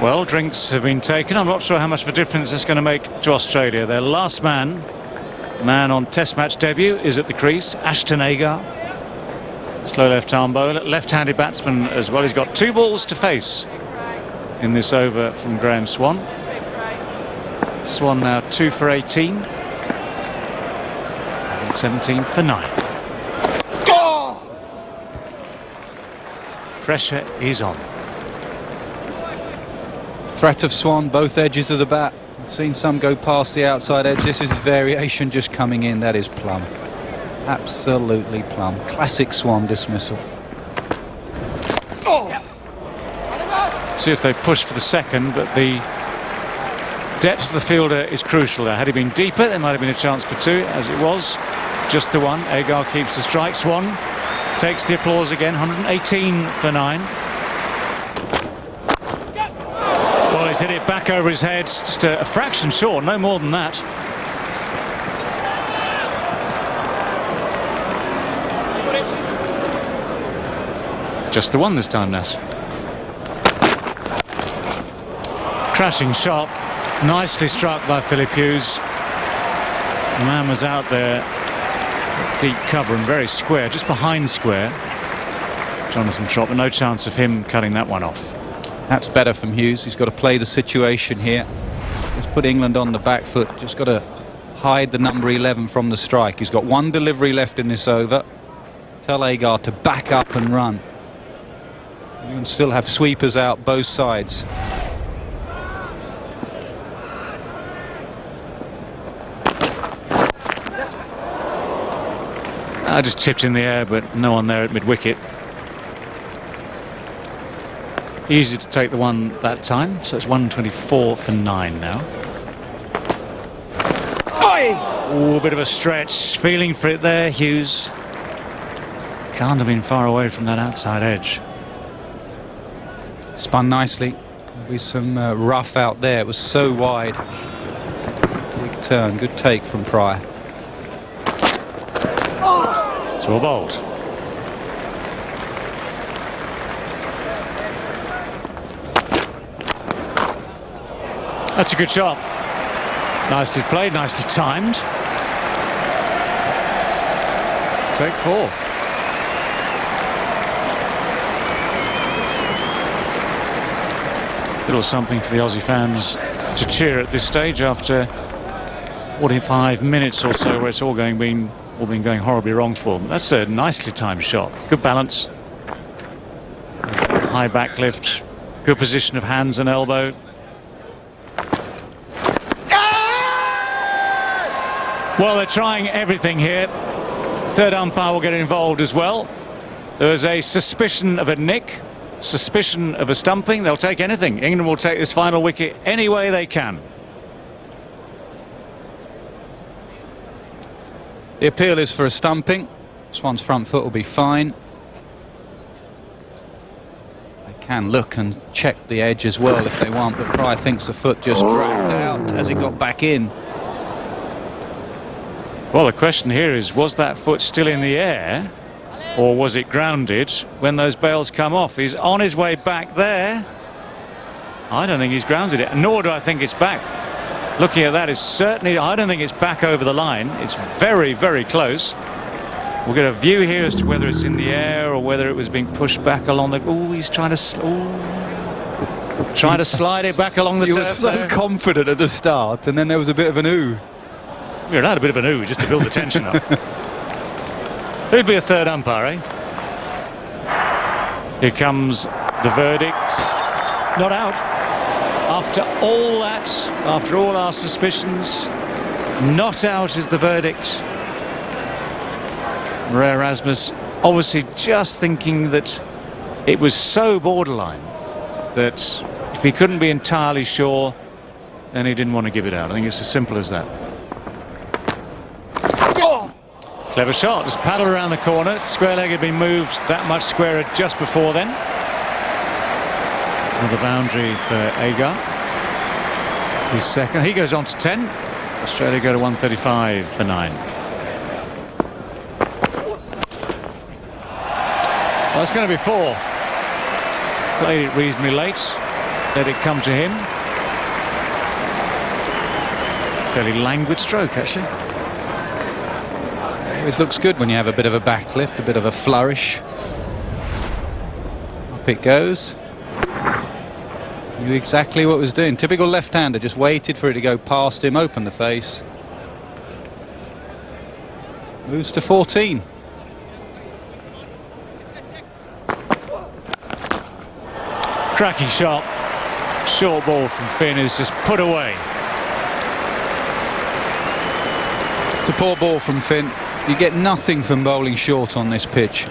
Well, drinks have been taken. I'm not sure how much of a difference it's going to make to Australia. Their last man on Test match debut is at the crease, Ashton Agar. Slow left-arm bowler, left-handed batsman as well. He's got 2 balls to face in this over from Graham Swan. Swan now 2 for 18. And 17 for 9. Pressure is on. Threat of Swan, both edges of the bat. I've seen some go past the outside edge. This is variation just coming in. That is plumb. Absolutely plumb. Classic Swan dismissal. See if they push for the second, but the depth of the fielder is crucial there. Had he been deeper, there might have been a chance for 2. As it was, just the 1. Agar keeps the strike. Swan takes the applause again. 118 for 9. Well, he's hit it back over his head. Just a fraction short, no more than that. Just the 1 this time, Ness. Crashing shot, nicely struck by Philip Hughes. The man was out there, deep cover and very square, just behind square. Jonathan Trott, but no chance of him cutting that one off. That's better from Hughes. He's got to play the situation here. Just put England on the back foot. Just got to hide the number 11 from the strike. He's got 1 delivery left in this over. Tell Agar to back up and run. You can still have sweepers out both sides. I just chipped in the air, but no one there at mid-wicket. Easy to take the 1 that time, so it's 124 for 9 now. Oh, a bit of a stretch, feeling for it there, Hughes. Can't have been far away from that outside edge. Spun nicely. There'll be some rough out there. It was so wide. Big turn, good take from Pryor. To a bolt. That's a good shot. Nicely played, nicely timed. Take 4. Little something for the Aussie fans to cheer at this stage after 45 minutes or so where it's all been going horribly wrong for them. That's a nicely timed shot. Good balance. High back lift. Good position of hands and elbow. Well, they're trying everything here. Third umpire will get involved as well. There is a suspicion of a nick, suspicion of a stumping. They'll take anything. England will take this final wicket any way they can. The appeal is for a stumping. Swan's front foot will be fine. They can look and check the edge as well if they want, but Pryor thinks the foot just dragged out as it got back in. Well, the question here is, was that foot still in the air or was it grounded when those bails come off? He's on his way back there. I don't think he's grounded it, nor do I think it's back. Looking at that, is certainly, I don't think it's back over the line. It's very, very close. We'll get a view here as to whether it's in the air or whether it was being pushed back along the... Oh, he's trying to slide it back along the turf. You were so confident at the start, and then there was a bit of an ooh. You're allowed a bit of an ooh just to build the tension up. Who'd be a third umpire, eh? Here comes the verdict. Not out. After all that, after all our suspicions, not out is the verdict. Marais Erasmus obviously just thinking that it was so borderline that if he couldn't be entirely sure, then he didn't want to give it out. I think it's as simple as that. Clever shot, just paddled around the corner. Square leg had been moved that much squarer just before then. Another boundary for Agar. His second. He goes on to 10. Australia go to 135 for 9. Well, it's going to be 4. Played it reasonably late. let it come to him. Fairly languid stroke, actually. Always looks good when you have a bit of a backlift, a bit of a flourish. Up it goes. Knew exactly what it was doing. Typical left-hander, just waited for it to go past him, open the face. Moves to 14. Cracking shot. Short ball from Finn is just put away. It's a poor ball from Finn. You get nothing from bowling short on this pitch.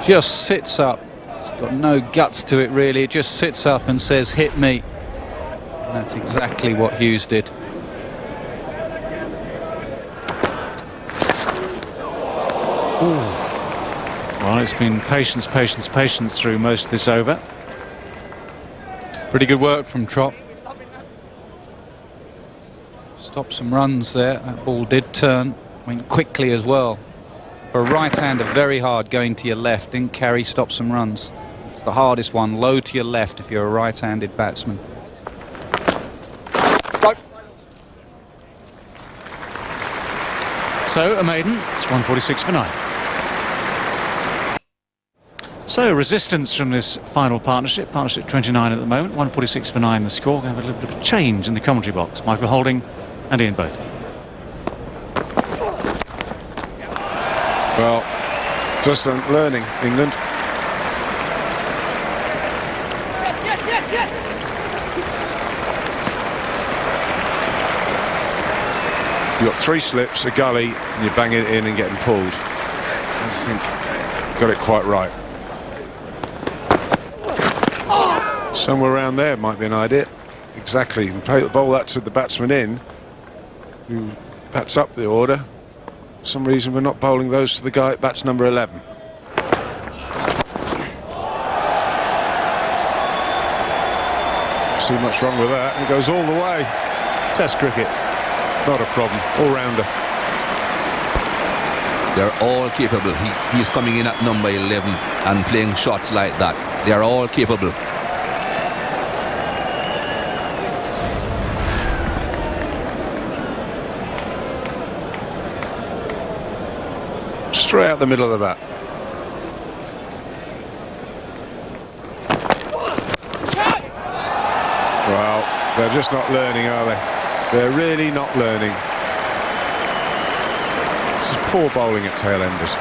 Just sits up. It's got no guts to it, really. It just sits up and says, hit me. And that's exactly what Hughes did. Ooh. Well, it's been patience, patience, patience through most of this over. Pretty good work from Trott. Stopped some runs there. That ball did turn. Went quickly as well. For a right-hander, very hard going to your left. Didn't carry, stop some runs. It's the hardest one, low to your left if you're a right-handed batsman. Go. So, a maiden. It's 146 for 9. So, resistance from this final partnership. Partnership 29 at the moment. 146 for 9 the score. Going to have a little bit of a change in the commentary box. Michael Holding and Ian Both. Well, just learning, England. You've got 3 slips, a gully, and you're banging it in and getting pulled. I think got it quite right. Somewhere around there might be an idea. Exactly. And play the ball that to the batsman in, who bats up the order. For some reason we're not bowling those to the guy at bats number 11. See much wrong with that, and it goes all the way. Test cricket, not a problem. All-rounder. They're all capable. He's coming in at number 11 and playing shots like that. They're all capable. Straight out the middle of the bat. Well, they're just not learning, are they? They're really not learning. This is poor bowling at tail enders.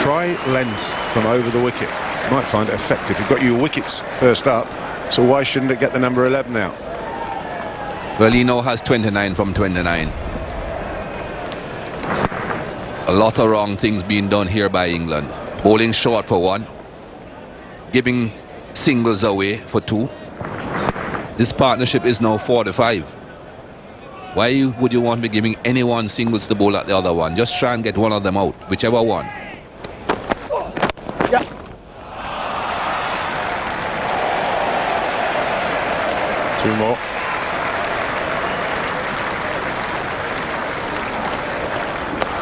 Try length from over the wicket. You might find it effective. You've got your wickets first up, so why shouldn't it get the number 11 out? Well, he now has 29 from 29. A lot of wrong things being done here by England. Bowling short for 1, giving singles away for 2. This partnership is now 45. Why would you want to be giving anyone singles to bowl at the other one? Just try and get one of them out, whichever one. Yeah. Two more.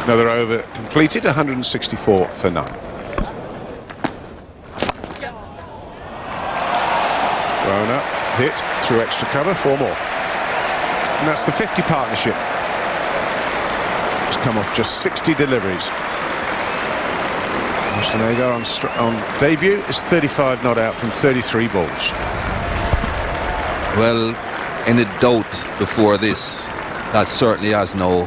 Another over completed, 164 for 9. Thrown up, hit, through extra cover, 4 more. And that's the 50 partnership. It's come off just 60 deliveries. Ashton Agar on debut is 35 not out from 33 balls. Well, any doubt before this, that certainly has now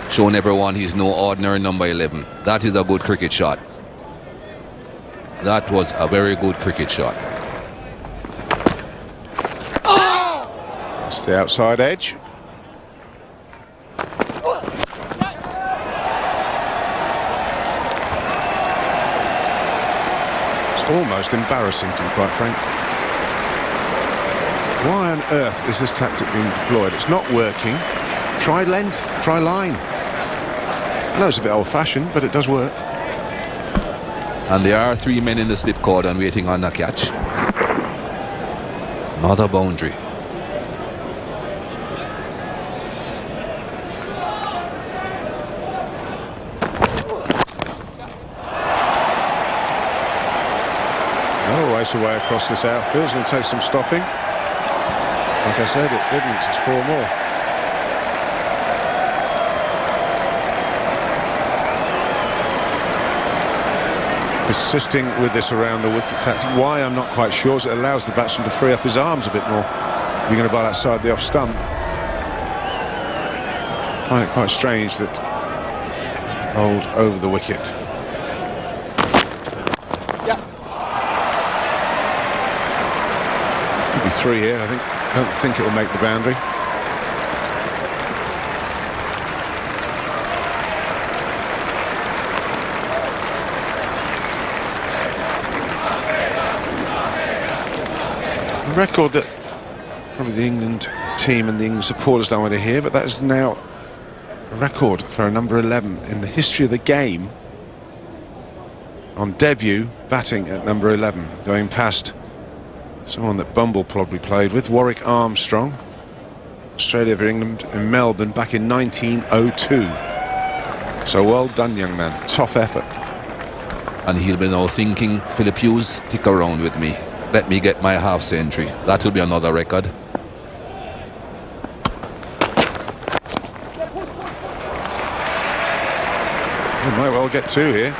shown everyone he's no ordinary number 11. That is a good cricket shot. That was a very good cricket shot. It's the outside edge. It's almost embarrassing, to be quite frank. Why on earth is this tactic being deployed? It's not working. Try length, try line. I know it's a bit old-fashioned, but it does work. And there are 3 men in the slip cordon waiting on the catch. Another boundary. All right. race away across this outfield. It's going to take some stopping. Like I said, it didn't. It's 4 more. Persisting with this around the wicket tactic. Why, I'm not quite sure. As it allows the batsman to free up his arms a bit more. You're going to bowl outside the off stump. I find it quite strange that bowled over the wicket. Could be 3 here, I think. I don't think it will make the boundary. A record that probably the England team and the England supporters don't want to hear, but that is now a record for a number 11 in the history of the game on debut batting at number 11, going past someone that Bumble probably played with, Warwick Armstrong, Australia v England in Melbourne back in 1902. So well done, young man. Top effort. And he'll be now thinking, Philip Hughes, stick around with me. Let me get my half century. That will be another record. We might well get 2 here.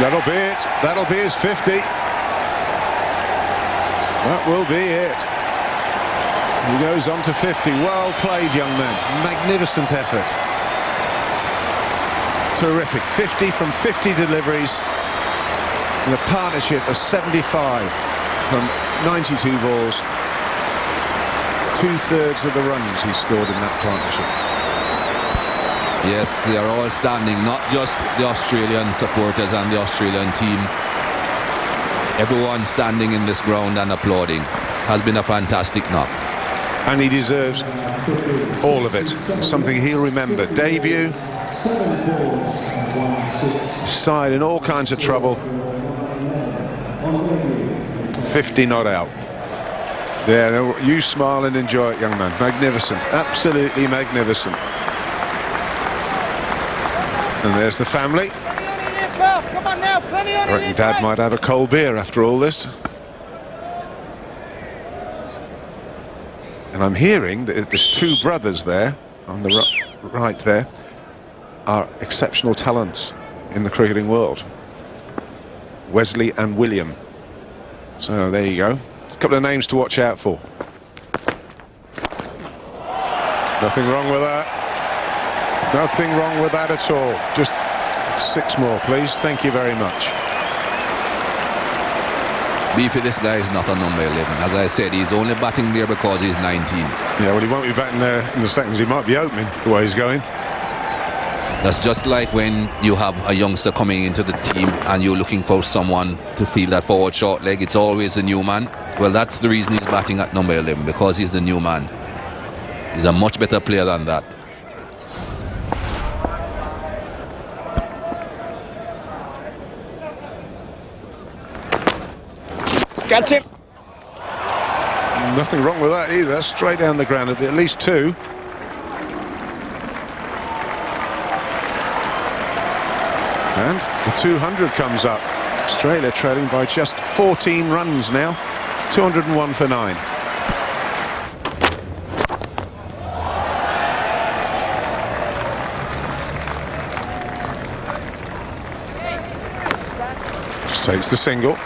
That'll be it. That'll be his 50. That will be it. He goes on to 50. Well played, young man. Magnificent effort. Terrific. 50 from 50 deliveries in a partnership of 75 from 92 balls. 2/3 of the runs he scored in that partnership. Yes, they are all standing, not just the Australian supporters and the Australian team. Everyone standing in this ground and applauding. Has been a fantastic knock. And he deserves all of it. Something he'll remember. Debut, side in all kinds of trouble. 50 not out. Yeah, you smile and enjoy it, young man. Magnificent, absolutely magnificent. And there's the family. I reckon Dad might have a cold beer after all this. And I'm hearing that there's 2 brothers there on the right there are exceptional talents in the cricketing world. Wesley and William. So there you go. A couple of names to watch out for. Nothing wrong with that. Nothing wrong with that at all. Just 6 more, please. Thank you very much. Beefy, this guy is not a number 11. As I said, he's only batting there because he's 19. Yeah, well, he won't be batting there in the seconds. He might be opening the way he's going. That's just like when you have a youngster coming into the team and you're looking for someone to field that forward short leg. It's always the new man. Well, that's the reason he's batting at number 11, because he's the new man. He's a much better player than that. Catch him. Nothing wrong with that either. That's straight down the ground. At least 2. And the 200 comes up. Australia trailing by just 14 runs now. 201 for 9. Just takes the single.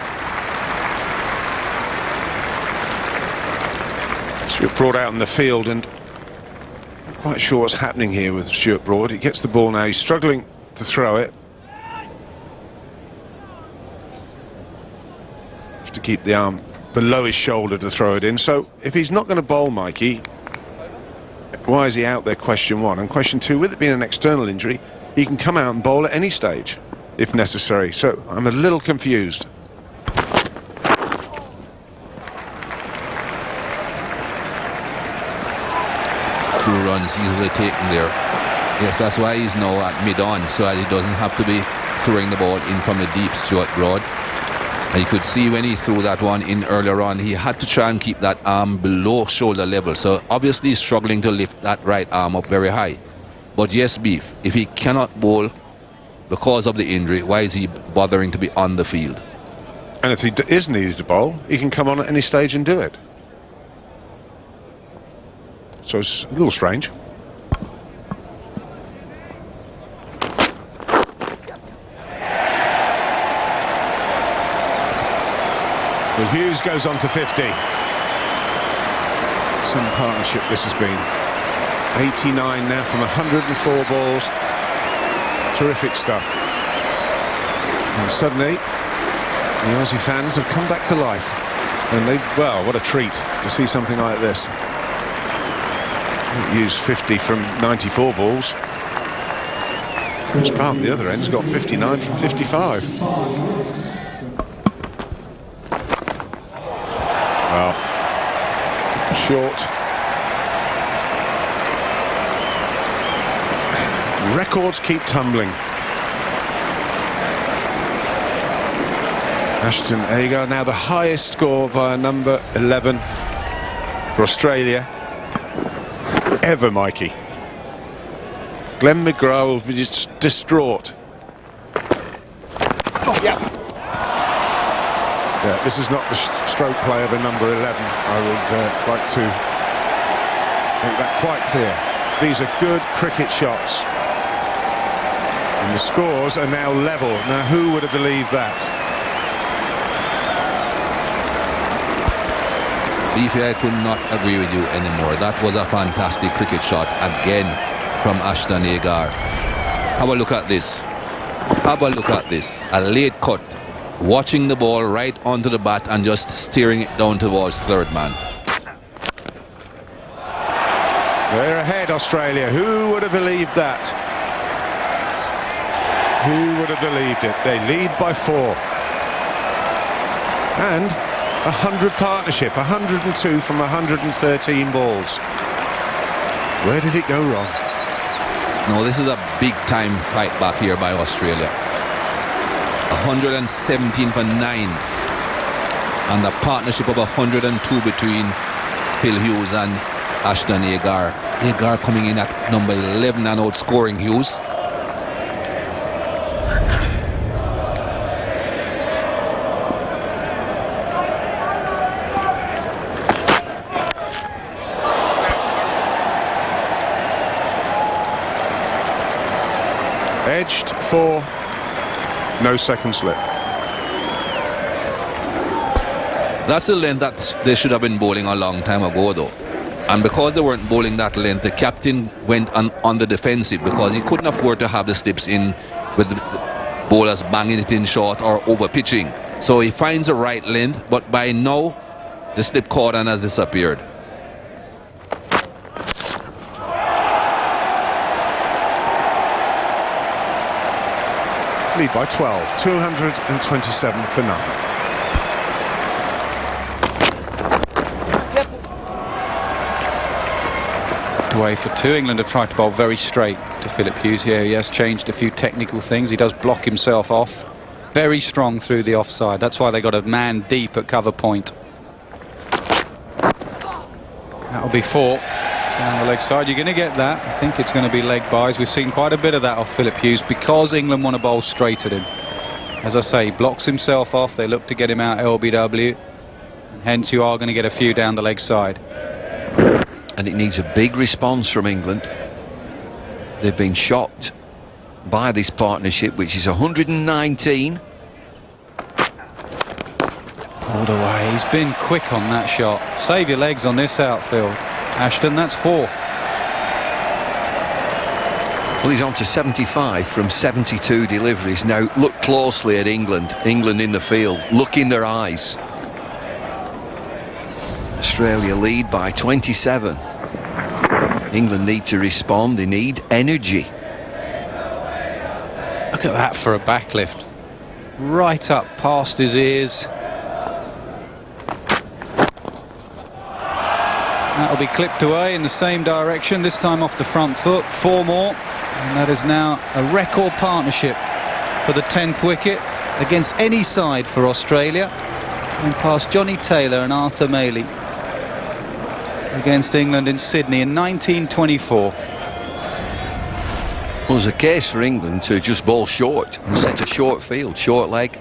Stuart Broad out in the field, and I'm not quite sure what's happening here with Stuart Broad. He gets the ball now. He's struggling to throw it. Have to keep the arm below his shoulder to throw it in. So if he's not going to bowl, Mikey, why is he out there? Question 1. And question 2, with it being an external injury, he can come out and bowl at any stage if necessary. So I'm a little confused. 2 runs easily taken there. Yes, that's why he's now at mid-on, so that he doesn't have to be throwing the ball in from the deep. Stuart Broad. And you could see when he threw that one in earlier on, he had to try and keep that arm below shoulder level. So obviously he's struggling to lift that right arm up very high. But yes, Beef, if he cannot bowl because of the injury, why is he bothering to be on the field? And if he is needed to bowl, he can come on at any stage and do it. So it's a little strange. Well, Hughes goes on to 50. Some partnership this has been. 89 now from 104 balls. Terrific stuff. And suddenly, the Aussie fans have come back to life. And well, what a treat to see something like this. Hughes 50 from 94 balls. Chris Pratt, the other end's got 59 from 55. Well, short. Records keep tumbling. Ashton Agar now the highest score by a number 11 for Australia ever, Mikey. Glenn McGrath will be just distraught. Yeah, this is not the stroke play of a number 11. I would like to make that quite clear. These are good cricket shots. And the scores are now level. Now, who would have believed that? Beefy, I could not agree with you anymore. That was a fantastic cricket shot again from Ashton Agar. Have a look at this. Have a look at this. A late cut. Watching the ball right onto the bat and just steering it down towards third man. They're ahead, Australia. Who would have believed that? Who would have believed it? They lead by 4. And 100 partnership, 102 from 113 balls. Where did it go wrong? No, this is a big time fight back here by Australia. 117 for 9. And the partnership of 102 between Phil Hughes and Ashton Agar. Agar coming in at number 11 and outscoring Hughes. Edged for no second slip. That's the length that they should have been bowling a long time ago, though. And because they weren't bowling that length, the captain went on the defensive because he couldn't afford to have the slips in with the bowlers banging it in short or over pitching. So he finds the right length, but by now the slip cordon has disappeared. Lead by 12, 227 for 9. Away for 2. England have tried to bowl very straight to Philip Hughes here. He has changed a few technical things. He does block himself off. Very strong through the offside. That's why they got a man deep at cover point. That'll be 4. Down the leg side, you're going to get that. I think it's going to be leg byes. We've seen quite a bit of that off Philip Hughes because England want to bowl straight at him. As I say, he blocks himself off. They look to get him out LBW. And hence you are going to get a few down the leg side. And it needs a big response from England. They've been shocked by this partnership, which is 119. Pulled away. He's been quick on that shot. Save your legs on this outfield. Ashton, that's 4. Well, he's on to 75 from 72 deliveries. Now, look closely at England. England in the field. Look in their eyes. Australia lead by 27. England need to respond. They need energy. Look at that for a backlift. Right up past his ears. That'll be clipped away in the same direction, this time off the front foot. 4 more. And that is now a record partnership for the 10th wicket. against any side for Australia, and past Johnny Taylor and Arthur Maley against England in Sydney in 1924. Well, there's a case for England to just bowl short and set a short field, short leg,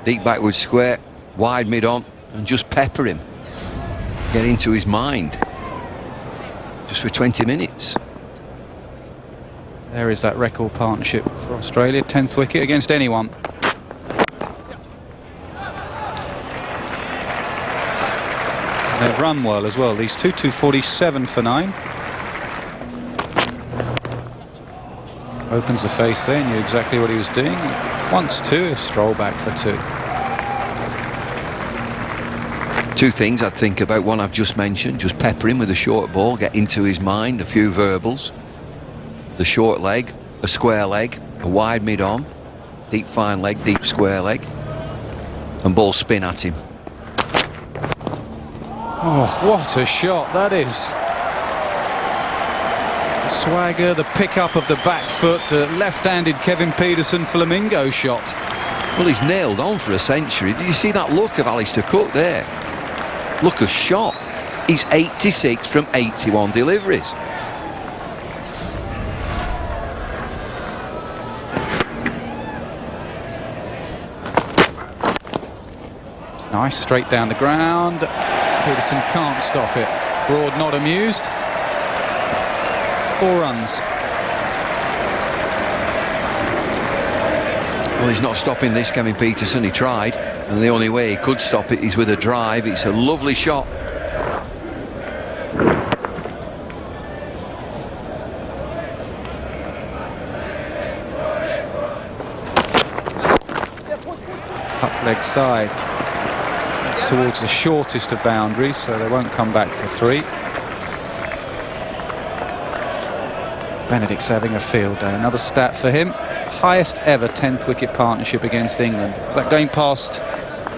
deep backward square, wide mid-on, and just pepper him. Get into his mind. Just for 20 minutes. There is that record partnership for Australia, 10th wicket against anyone. They've run well as well, these two. 247 for 9. Opens the face there, knew exactly what he was doing. Once 2, a stroll back for 2. Two things I'd think about. One I've just mentioned, just pepper him with a short ball, get into his mind, a few verbals. The short leg, a square leg, a wide mid-on, deep fine leg, deep square leg, and ball spin at him. Oh, what a shot that is. The swagger, the pick-up of the back foot, left-handed Kevin Pietersen flamingo shot. Well, he's nailed on for a century. Did you see that look of Alistair Cook there? Look of shot. He's 86 from 81 deliveries. It's nice, straight down the ground. Pietersen can't stop it. Broad not amused. 4 runs. Well, he's not stopping this, Kevin Pietersen. He tried, and the only way he could stop it is with a drive. It's a lovely shot. Up leg side. It's towards the shortest of boundaries, so they won't come back for 3. Benedict's having a field day. Another stat for him. Highest ever 10th wicket partnership against England. It's like going past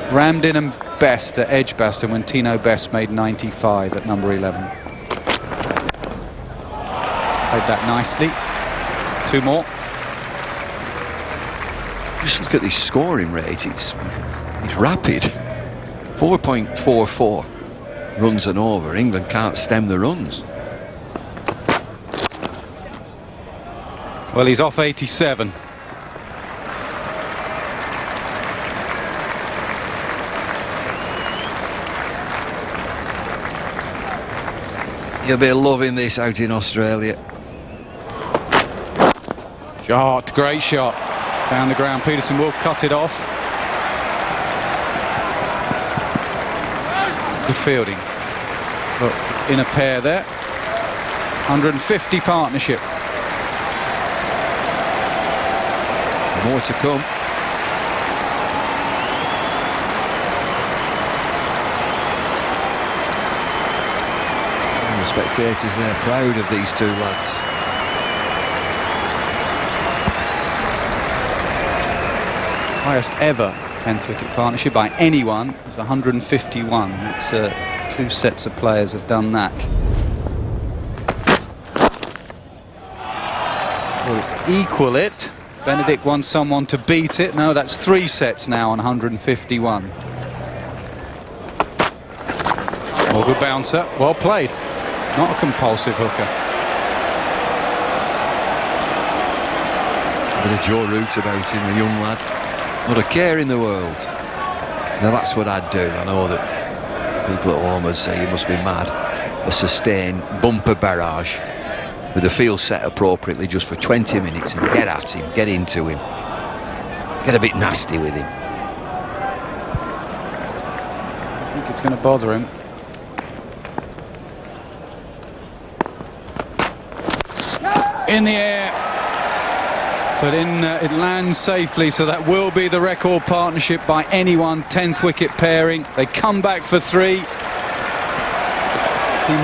Ramdin and Best at Edgbaston when Tino Best made 95 at number 11. Played that nicely. 2 more. Just look at this scoring rate. It's rapid. 4.44 runs and over. England can't stem the runs. Well, he's off 87. You'll be loving this out in Australia. Shot, great shot. Down the ground, Pietersen will cut it off. Good fielding. Look, in a pair there. 150 partnership. More to come. And the spectators, they're proud of these 2 lads. Highest ever 10th wicket partnership by anyone is 151. That's 2 sets of players have done that. Will equal it. Benedict wants someone to beat it. No, that's 3 sets now on 151. Well, good bouncer. Well played. Not a compulsive hooker. A bit of Joe Root about him, a young lad. Not a care in the world. Now that's what I'd do. I know that people at home would say you must be mad. A sustained bumper barrage with the field set appropriately just for 20 minutes and get at him, get into him, get a bit nasty with him. I think it's going to bother him. In the air, but it lands safely, so that will be the record partnership by anyone. 10th wicket pairing. They come back for 3. He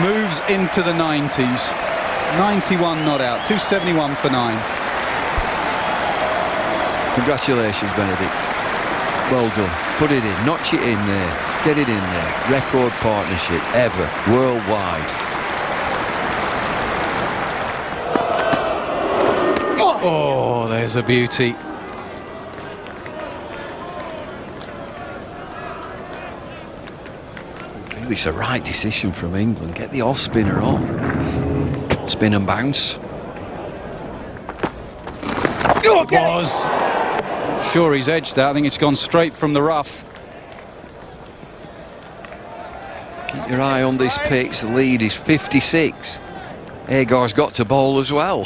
moves into the 90s. 91 not out, 271 for 9. Congratulations, Benedict. Well done. Put it in, notch it in there, get it in there. Record partnership ever, worldwide. Oh, there's a beauty. feel it's a right decision from England. Get the off spinner on. Spin and bounce. It was. Sure, he's edged that. I think it's gone straight from the rough. Keep your eye on this pitch. The lead is 56. Agar's got to bowl as well.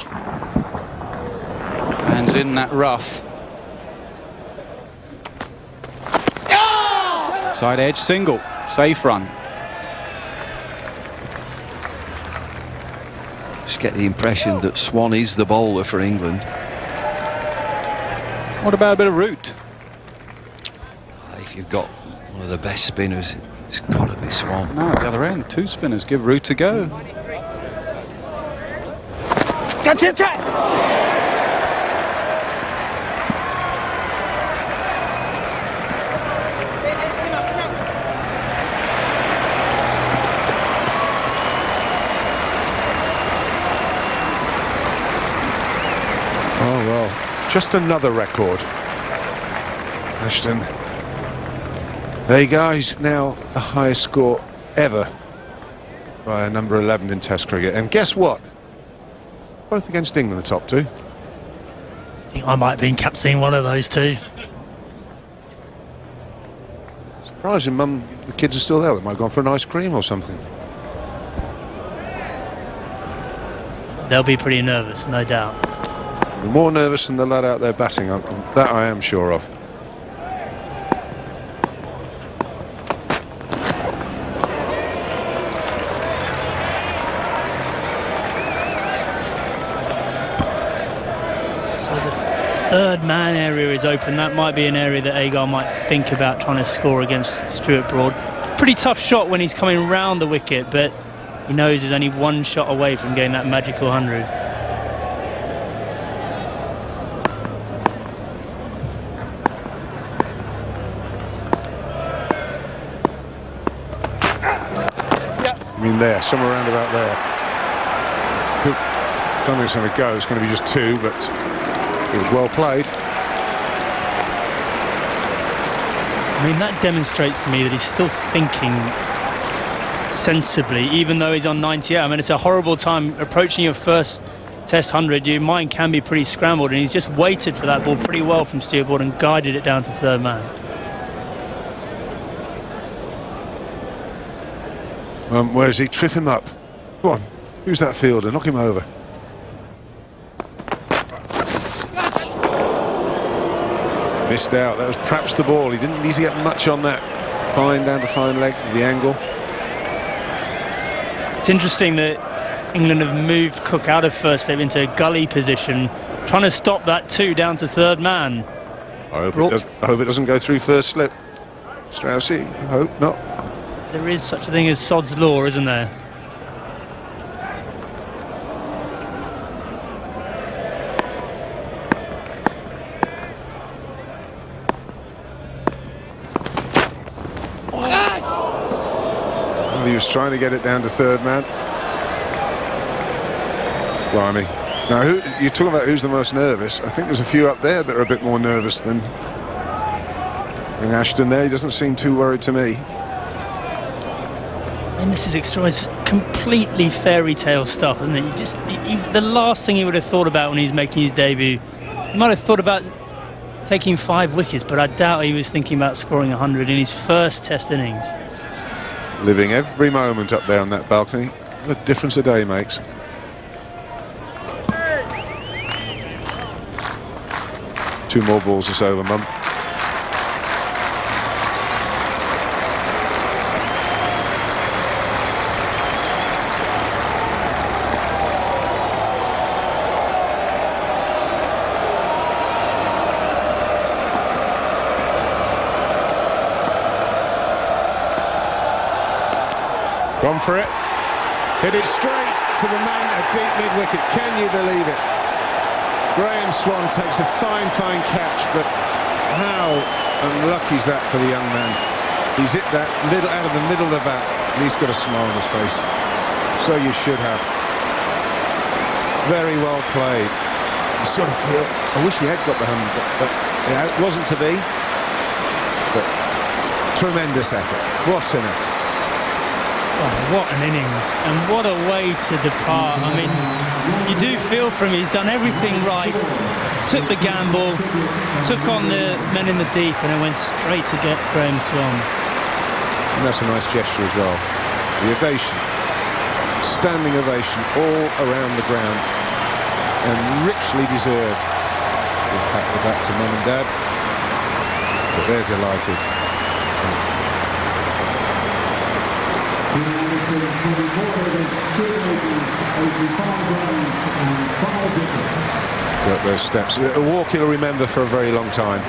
Hands in that rough. Side edge single. Safe run. Just get the impression that Swan is the bowler for England. What about a bit of root? If you've got one of the best spinners, it's got to be Swan. No, the other end. 2 spinners. Give root a go. Got to try. Oh, well, just another record. Ashton. There you go, he's now the highest score ever by a number 11 in Test cricket. And guess what? Both against England, the top 2. I think I might have been captaining one of those two. Surprising, Mum, the kids are still there. They might have gone for an ice cream or something. They'll be pretty nervous, no doubt. They're more nervous than the lad out there batting, that I am sure of. So the third man area is open. That might be an area that Agar might think about trying to score against Stuart Broad. Pretty tough shot when he's coming round the wicket, but he knows he's only 1 shot away from getting that magical 100. I mean, there, somewhere around about there. Don't think it's going to go. It's going to be just 2, but it was well played. I mean, that demonstrates to me that he's still thinking sensibly, even though he's on 98. I mean, it's a horrible time approaching your first Test 100. Your mind can be pretty scrambled, and he's just waited for that ball pretty well from Stuart Broad and guided it down to third man. Where is he? Trip him up. Go on. Who's that fielder? Knock him over. Missed out. That was perhaps the ball. He didn't need to get much on that. Fine down to fine leg, the angle. It's interesting that England have moved Cook out of first slip into a gully position, trying to stop that 2 down to third man. I hope it doesn't go through first slip. Straussy, I hope not. There is such a thing as sod's law, isn't there? Well, he was trying to get it down to third man. Blimey. Now, you're talking about who's the most nervous. I think there's a few up there that are a bit more nervous than Ashton there. He doesn't seem too worried to me. I mean, this is extraordinary. It's completely fairy tale stuff, isn't it? The last thing he would have thought about when he's making his debut, he might have thought about taking 5 wickets, but I doubt he was thinking about scoring 100 in his first Test innings. Living every moment up there on that balcony. What a difference a day makes. Two more balls is over, Mum. Gone for it. Hit it straight to the man at deep mid-wicket. Can you believe it? Graham Swan takes a fine catch, but how unlucky is that for the young man? He's hit that out of the middle of the bat, and he's got a smile on his face. So you should have. Very well played. You sort of feel, I wish he had got the 100, but yeah, it wasn't to be. But tremendous effort. What an effort. Oh, what an innings, and what a way to depart. I mean, you do feel for him. He's done everything right, took the gamble, took on the men in the deep, and then went straight to get Graham Swan. And that's a nice gesture as well. The ovation, standing ovation all around the ground, and richly deserved. We'll pack the back to mum and dad, but they're delighted. Got those steps. A walk he'll remember for a very long time.